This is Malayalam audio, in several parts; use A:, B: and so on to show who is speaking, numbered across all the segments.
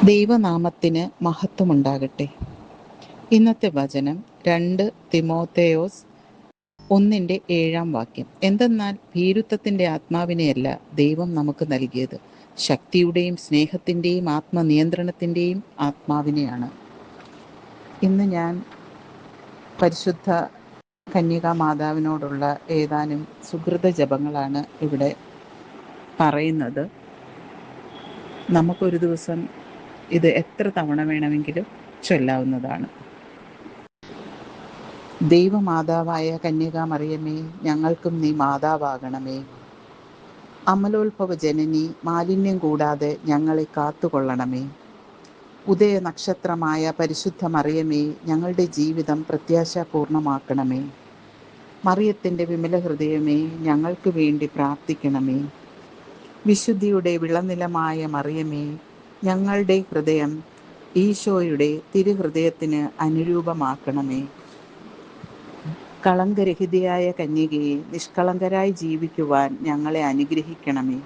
A: ദൈവനാമത്തിന് മഹത്വമുണ്ടാകട്ടെ. ഇന്നത്തെ വചനം 2 തിമോഥെയോസ് 1:7. എന്തെന്നാൽ ഭീരുത്വത്തിൻ്റെ ആത്മാവിനെയല്ല ദൈവം നമുക്ക് നൽകിയത്, ശക്തിയുടെയും സ്നേഹത്തിൻ്റെയും ആത്മനിയന്ത്രണത്തിൻ്റെയും ആത്മാവിനെയാണ്. ഇന്ന് ഞാൻ പരിശുദ്ധ കന്യകാമാതാവിനോടുള്ള ഏതാനും സുകൃത ജപങ്ങളാണ് ഇവിടെ പറയുന്നത്. നമുക്കൊരു ദിവസം ഇത് എത്ര തവണ വേണമെങ്കിലും ചൊല്ലാവുന്നതാണ്. ദൈവമാതാവായ കന്യകാമറിയമേ, ഞങ്ങൾക്കും നീ മാതാവാകണമേ. അമലോത്ഭവ ജനനി, മാലിന്യം കൂടാതെ ഞങ്ങളെ കാത്തുകൊള്ളണമേ. ഉദയ നക്ഷത്രമായ പരിശുദ്ധ മറിയമേ, ഞങ്ങളുടെ ജീവിതം പ്രത്യാശാപൂർണമാക്കണമേ. മറിയത്തിൻ്റെ വിമല ഹൃദയമേ, ഞങ്ങൾക്ക് വേണ്ടി പ്രാർത്ഥിക്കണമേ. വിശുദ്ധിയുടെ വിളനിലമായ മറിയമേ, ഞങ്ങളുടെ ഹൃദയം ഈശോയുടെ തിരുഹൃദയത്തിന് അനുരൂപമാക്കണമേ. കളങ്കരഹിതയായ കന്യകയെ, നിഷ്കളങ്കരായി ജീവിക്കുവാൻ ഞങ്ങളെ അനുഗ്രഹിക്കണമേ.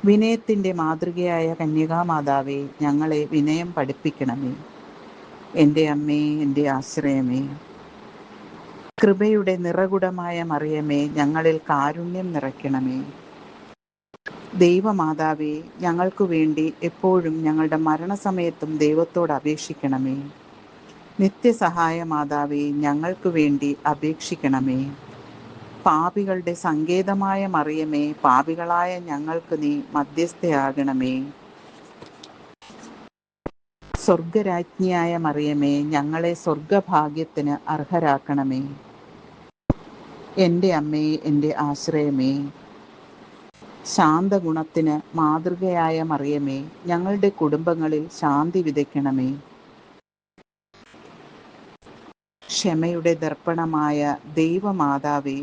A: വിനയത്തിൻ്റെ മാതൃകയായ കന്യകാമാതാവേ, ഞങ്ങളെ വിനയം പഠിപ്പിക്കണമേ. എൻ്റെ അമ്മേ, എൻ്റെ ആശ്രയമേ. കൃപയുടെ നിറകുടമായ മറിയമേ, ഞങ്ങളിൽ കാരുണ്യം നിറയ്ക്കണമേ. ദൈവമാതാവേ, ഞങ്ങൾക്കു വേണ്ടി എപ്പോഴും ഞങ്ങളുടെ മരണസമയത്തും ദൈവത്തോട് അപേക്ഷിക്കണമേ. നിത്യസഹായ മാതാവേ, ഞങ്ങൾക്ക് വേണ്ടി അപേക്ഷിക്കണമേ. പാപികളുടെ സങ്കേതമായ മറിയമേ, പാപികളായ ഞങ്ങൾക്ക് നീ മധ്യസ്ഥയാകണമേ. സ്വർഗരാജ്ഞിയായ മറിയമേ, ഞങ്ങളെ സ്വർഗഭാഗ്യത്തിന് അർഹരാക്കണമേ. എൻ്റെ അമ്മേ, എൻ്റെ ആശ്രയമേ. ശാന്തഗുണത്തിന് മാതൃകയായ മറിയമേ, ഞങ്ങളുടെ കുടുംബങ്ങളിൽ ശാന്തി വിതയ്ക്കണമേ. ക്ഷമയുടെ ദർപ്പണമായ ദൈവമാതാവേ,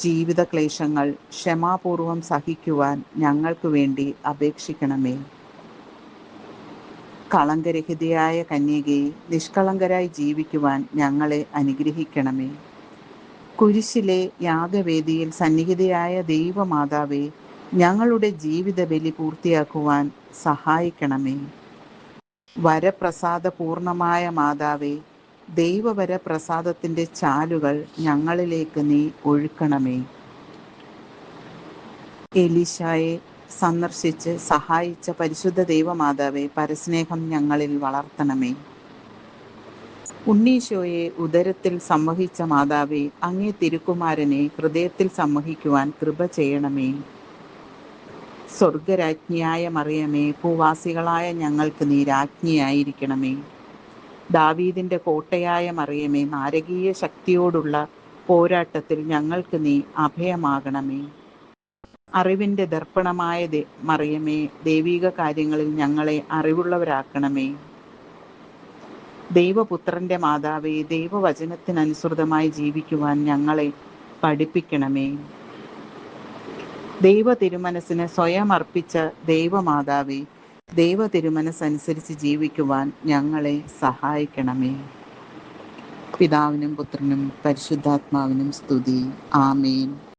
A: ജീവിത ക്ലേശങ്ങൾ ക്ഷമാപൂർവം സഹിക്കുവാൻ ഞങ്ങൾക്ക് വേണ്ടി അപേക്ഷിക്കണമേ. കളങ്കരഹിതയായ കന്യകയെ, നിഷ്കളങ്കരായി ജീവിക്കുവാൻ ഞങ്ങളെ അനുഗ്രഹിക്കണമേ. കുരിശിലെ യാഗവേദിയിൽ സന്നിഹിതയായ ദൈവമാതാവേ, ഞങ്ങളുടെ ജീവിത ബലി പൂർത്തിയാക്കുവാൻ സഹായിക്കണമേ. വരപ്രസാദപൂർണമായ മാതാവേ, ദൈവവരപ്രസാദത്തിൻ്റെ ചാലുകൾ ഞങ്ങളിലേക്ക് നീ ഒഴുക്കണമേ. എലീശായെ സന്ദർശിച്ച് സഹായിച്ച പരിശുദ്ധ ദൈവമാതാവേ, പരസ്നേഹം ഞങ്ങളിൽ വളർത്തണമേ. ഉണ്ണീശോയെ ഉദരത്തിൽ സംവഹിച്ച മാതാവേ, അങ്ങേ തിരുക്കുമാരനെ ഹൃദയത്തിൽ സംവഹിക്കുവാൻ കൃപ ചെയ്യണമേ. സ്വർഗരാജ്ഞിയായ മറിയമേ, ഭൂവാസികളായ ഞങ്ങൾക്ക് നീ രാജ്ഞിയായിരിക്കണമേ. ദാവീദിൻ്റെ കോട്ടയായ മറിയമേ, നാരകീയ ശക്തിയോടുള്ള പോരാട്ടത്തിൽ ഞങ്ങൾക്ക് നീ അഭയമാകണമേ. അറിവിൻ്റെ ദർപ്പണമായ മറിയമേ, ദൈവിക കാര്യങ്ങളിൽ ഞങ്ങളെ അറിവുള്ളവരാക്കണമേ. ദൈവപുത്രൻ്റെ മാതാവേ, ദൈവവചനത്തിനനുസൃതമായി ജീവിക്കുവാൻ ഞങ്ങളെ പഠിപ്പിക്കണമേ. ദൈവ തിരുമനസ്സിന് സ്വയം അർപ്പിച്ച ദൈവമാതാവേ, ദൈവ തിരുമനസ്സനുസരിച്ച് ജീവിക്കുവാൻ ഞങ്ങളെ സഹായിക്കണമേ. പിതാവിനും പുത്രനും പരിശുദ്ധാത്മാവിനും സ്തുതി. ആമേൻ.